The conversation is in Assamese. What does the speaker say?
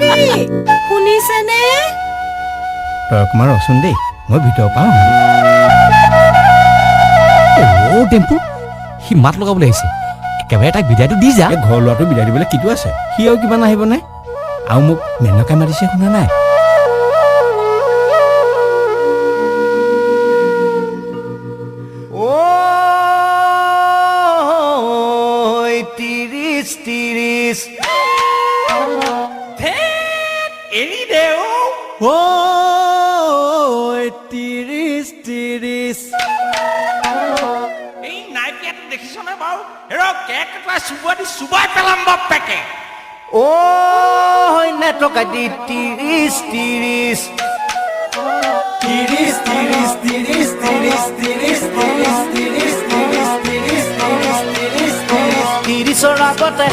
হেৰি শুনিছেনে? তই অকণমান ৰচোন দেই, মই ভিতৰ পাওঁ। অ' টেম্পু, সি মাত লগাবলৈ আহিছে। একেবাৰে তাক বিদায়টো দি যা। এই ঘৰ ল'ৰাটো বিদায় দিবলৈ কিটো আছে? সি আৰু কিবা নাহিবনে? আৰু মোক মেনকাই মাতিছে, শুনা নাই? তিৰিছ এৰি দে তিৰিছ এই নাইকিয়াটো দেখিছনে বাৰু? হেৰ' কেক এটা চুবুৱা দি চুবাই পেলাম বাপেকে। নেটকা দি তিৰিছ তিৰিছৰ আগতে